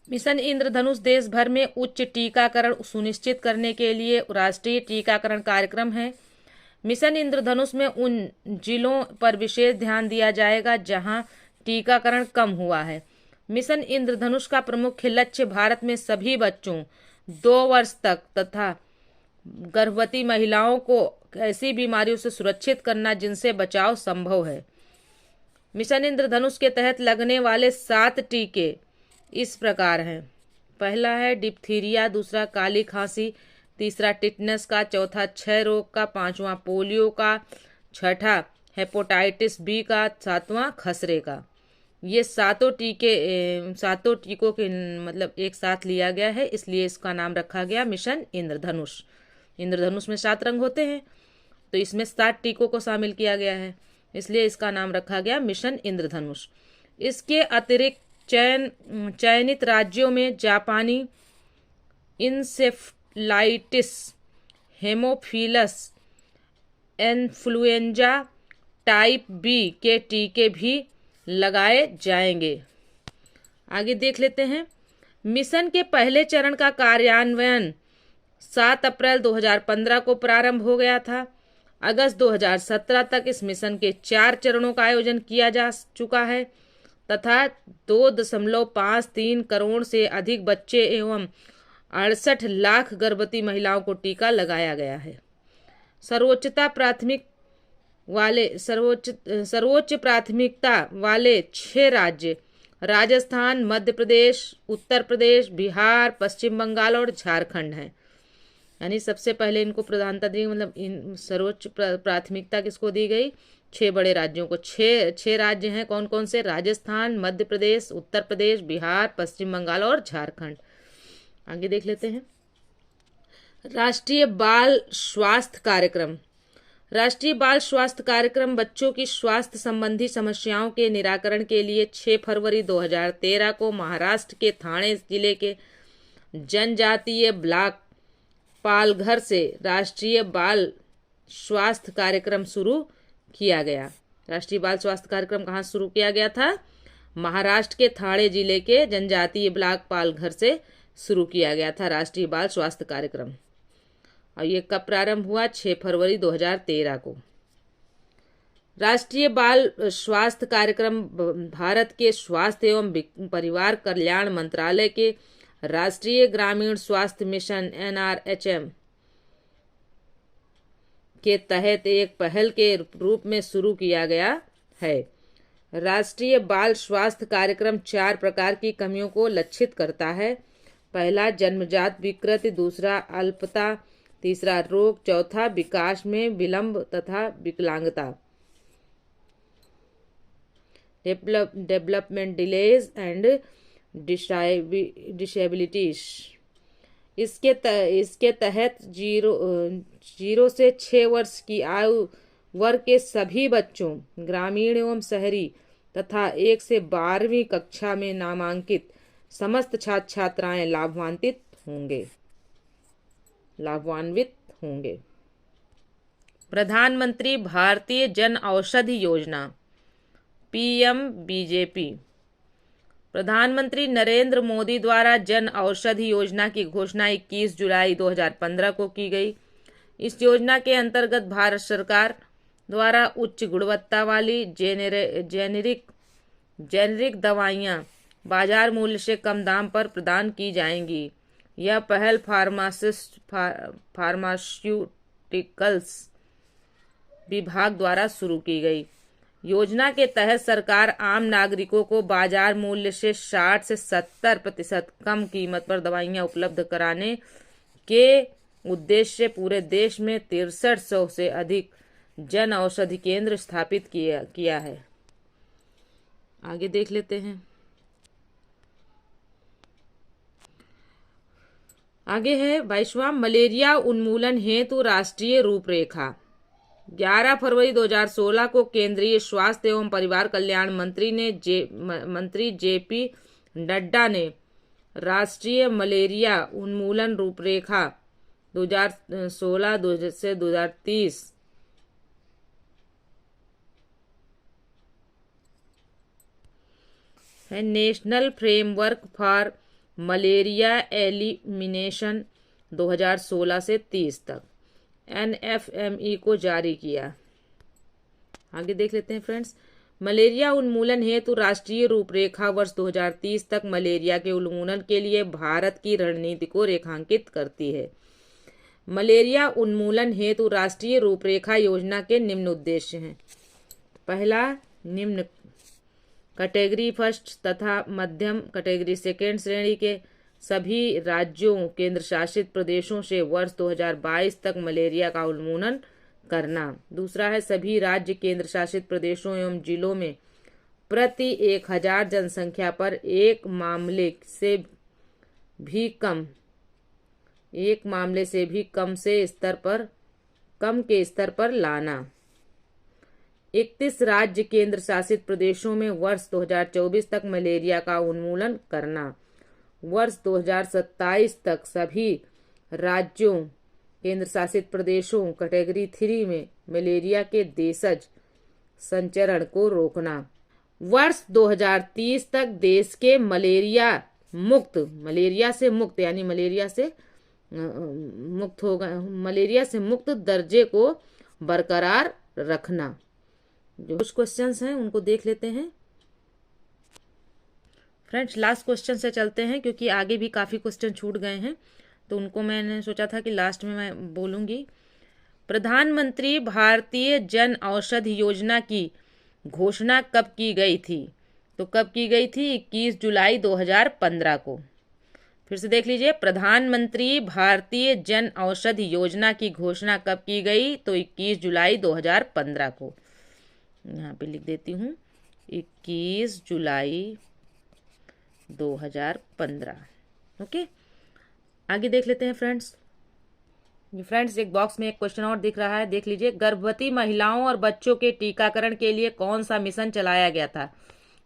मिशन इंद्रधनुष देश भर में उच्च टीकाकरण सुनिश्चित करने के लिए राष्ट्रीय टीकाकरण कार्यक्रम है। मिशन इंद्रधनुष में उन जिलों पर विशेष ध्यान दिया जाएगा जहां टीकाकरण कम हुआ है। मिशन इंद्रधनुष का प्रमुख लक्ष्य भारत में सभी बच्चों 2 वर्ष तक तथा गर्भवती महिलाओं को ऐसी बीमारियों से सुरक्षित करना जिनसे बचाव संभव है। मिशन इंद्रधनुष के तहत लगने वाले 7 टीके इस प्रकार हैं। पहला है डिप्थीरिया, दूसरा काली खांसी, तीसरा टिटनस का, चौथा क्षय रोग का, 5वां पोलियो का, छठा हेपेटाइटिस बी का, 7वां खसरे का। ये सातों टीकों के मतलब एक साथ लिया गया है, इसलिए इसका नाम रखा गया मिशन इंद्रधनुष। इंद्रधनुष में 7 रंग होते हैं, तो इसमें 7 टीकों को शामिल किया गया है, इसलिए इसका नाम रखा गया मिशन इंद्रधनुष। इसके अतिरिक्त चयनित राज्यों में जापानी encephalitis, haemophilus influenza type B के टीके भी लगाए जाएंगे। आगे देख लेते हैं। मिशन के पहले चरण का कार्यान्वयन 7 अप्रैल 2015 को प्रारंभ हो गया था। अगस्त 2017 तक इस मिशन के 4 चरणों का आयोजन किया जा चुका है तथा 2.53 करोड़ से अधिक बच्चे एवं 68 लाख गर्भवती महिलाओं को टीका लगाया गया है। सर्वोच्च प्राथमिकता वाले 6 राज्य राजस्थान, मध्य प्रदेश, उत्तर प्रदेश, बिहार, पश्चिम बंगाल और झारखंड हैं। यानी सबसे पहले इनको प्रधानता दी, मतलब इन सर्वोच्च प्राथमिकता किसको दी गई? 6 बड़े राज्यों को। 6 राज्य हैं, कौन कौन से? राजस्थान, मध्य प्रदेश, उत्तर प्रदेश, बिहार, पश्चिम बंगाल और झारखंड। आगे देख लेते हैं। राष्ट्रीय बाल स्वास्थ्य कार्यक्रम। राष्ट्रीय बाल स्वास्थ्य कार्यक्रम बच्चों की स्वास्थ्य संबंधी समस्याओं के निराकरण के लिए 6 फरवरी 2013 को महाराष्ट्र के ठाणे जिले के जनजातीय ब्लॉक पालघर से राष्ट्रीय बाल स्वास्थ्य कार्यक्रम शुरू किया गया। राष्ट्रीय बाल स्वास्थ्य कार्यक्रम कहाँ शुरू किया गया था? महाराष्ट्र के ठाणे जिले के जनजातीय ब्लॉक पालघर से शुरू किया गया था राष्ट्रीय बाल स्वास्थ्य कार्यक्रम। और ये कब प्रारंभ हुआ? 6 फरवरी 2013 को। राष्ट्रीय बाल स्वास्थ्य कार्यक्रम भारत के स्वास्थ्य एवं परिवार कल्याण मंत्रालय के राष्ट्रीय ग्रामीण स्वास्थ्य मिशन NRHM के तहत एक पहल के रूप में शुरू किया गया है। राष्ट्रीय बाल स्वास्थ्य कार्यक्रम 4 प्रकार की कमियों को लक्षित करता है। पहला, जन्मजात विकृति, दूसरा अल्पता, तीसरा रोग, चौथा विकास में विलंब तथा विकलांगता, डेवलपमेंट डिलेज एंड डिसेबिलिटीज। इसके तहत 0 से 6 वर्ष की आयु वर्ग के सभी बच्चों, ग्रामीण एवं शहरी तथा 1 से 12वीं कक्षा में नामांकित समस्त छात्र छात्राएं लाभान्वित होंगे। प्रधानमंत्री भारतीय जन औषधि योजना PMBJP। प्रधानमंत्री नरेंद्र मोदी द्वारा जन औषधि योजना की घोषणा 21 जुलाई 2015 को की गई। इस योजना के अंतर्गत भारत सरकार द्वारा उच्च गुणवत्ता वाली जेनेरिक दवाइयाँ बाजार मूल्य से कम दाम पर प्रदान की जाएंगी। यह पहल फार्मास्यूटिकल्स विभाग द्वारा शुरू की गई। योजना के तहत सरकार आम नागरिकों को बाजार मूल्य से 60 से 70% कम कीमत पर दवाइयाँ उपलब्ध कराने के उद्देश्य से पूरे देश में 6300 से अधिक जन औषधि केंद्र स्थापित किया है। आगे देख लेते हैं। आगे है 22वां, मलेरिया उन्मूलन हेतु राष्ट्रीय रूपरेखा। 11 फरवरी 2016 को केंद्रीय स्वास्थ्य एवं परिवार कल्याण मंत्री JP नड्डा ने राष्ट्रीय मलेरिया उन्मूलन रूपरेखा 2016 से 2030 है national framework for malaria elimination 2016 से 30 तक NFME को जारी किया। आगे देख लेते हैं फ्रेंड्स। मलेरिया उन्मूलन हेतु राष्ट्रीय रूपरेखा वर्ष 2030 तक मलेरिया के उन्मूलन के लिए भारत की रणनीति को रेखांकित करती है। मलेरिया उन्मूलन हेतु राष्ट्रीय रूपरेखा योजना के निम्न उद्देश्य हैं। पहला, निम्न कैटेगरी फर्स्ट तथा मध्यम कैटेगरी सेकेंड श्रेणी के सभी राज्यों केंद्र शासित प्रदेशों से वर्ष 2022 तक मलेरिया का उन्मूलन करना। दूसरा है, सभी राज्य केंद्र शासित प्रदेशों एवं जिलों में प्रति 1000 जनसंख्या पर एक मामले से भी कम के स्तर पर लाना। 31 राज्य केंद्र शासित प्रदेशों में वर्ष 2024 तक मलेरिया का उन्मूलन करना। वर्ष 2027 तक सभी राज्यों केंद्र शासित प्रदेशों कैटेगरी 3 में मलेरिया के देशज संचरण को रोकना। वर्ष 2030 तक देश के मलेरिया से मुक्त दर्जे को बरकरार रखना। जो कुछ क्वेश्चंस हैं उनको देख लेते हैं। फ्रेंड्स, लास्ट क्वेश्चन से चलते हैं क्योंकि आगे भी काफ़ी क्वेश्चन छूट गए हैं, तो उनको मैंने सोचा था कि लास्ट में मैं बोलूँगी। प्रधानमंत्री भारतीय जन औषधि योजना की घोषणा कब की गई थी? तो कब की गई थी? 21 जुलाई 2015 को। फिर से देख लीजिए, प्रधानमंत्री भारतीय जन औषधि योजना की घोषणा कब की गई? तो 21 जुलाई 2015 को। यहाँ पे लिख देती हूँ 21 जुलाई 2015। ओके, आगे देख लेते हैं फ्रेंड्स। फ्रेंड्स, एक बॉक्स में एक क्वेश्चन और दिख रहा है, देख लीजिए। गर्भवती महिलाओं और बच्चों के टीकाकरण के लिए कौन सा मिशन चलाया गया था?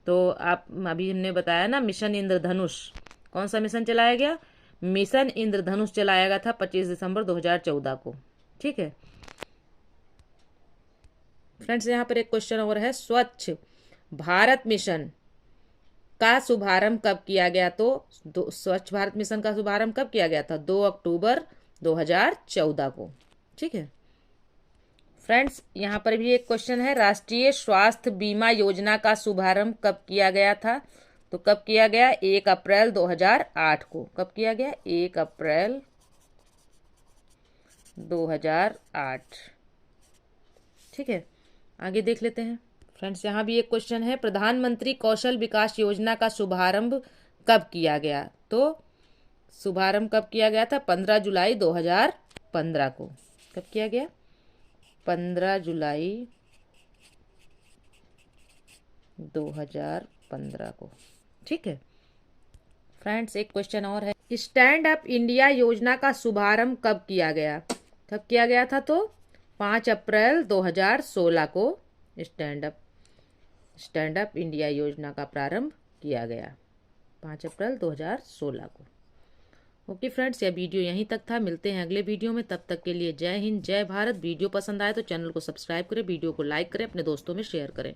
तो आप अभी हमने बताया ना, मिशन इंद्रधनुष। कौन सा मिशन चलाया गया? मिशन इंद्रधनुष चलाया गया था 25 दिसंबर 2014 को। ठीक है फ्रेंड्स, यहाँ पर एक क्वेश्चन और है। स्वच्छ भारत मिशन का शुभारंभ कब किया गया? तो स्वच्छ भारत मिशन का शुभारंभ कब किया गया था? 2 अक्टूबर 2014 को। ठीक है फ्रेंड्स, यहाँ पर भी एक क्वेश्चन है। राष्ट्रीय स्वास्थ्य बीमा योजना का शुभारंभ कब किया गया था? तो कब किया गया? 1 अप्रैल 2008 को। कब किया गया? 1 अप्रैल 2008। ठीक है, आगे देख लेते हैं फ्रेंड्स। यहाँ भी एक क्वेश्चन है। प्रधानमंत्री कौशल विकास योजना का शुभारंभ कब किया गया? तो शुभारंभ कब किया गया था? 15 जुलाई 2015 को। कब किया गया? 15 जुलाई 2015 को। ठीक है फ्रेंड्स, एक क्वेश्चन और है। स्टैंड अप इंडिया योजना का शुभारंभ कब किया गया? कब किया गया था? तो 5 अप्रैल 2016 को स्टैंड अप इंडिया योजना का प्रारंभ किया गया, 5 अप्रैल 2016 को। ओके फ्रेंड्स, यह वीडियो यहीं तक था। मिलते हैं अगले वीडियो में, तब तक के लिए जय हिंद, जय भारत। वीडियो पसंद आए तो चैनल को सब्सक्राइब करें, वीडियो को लाइक करें, अपने दोस्तों में शेयर करें।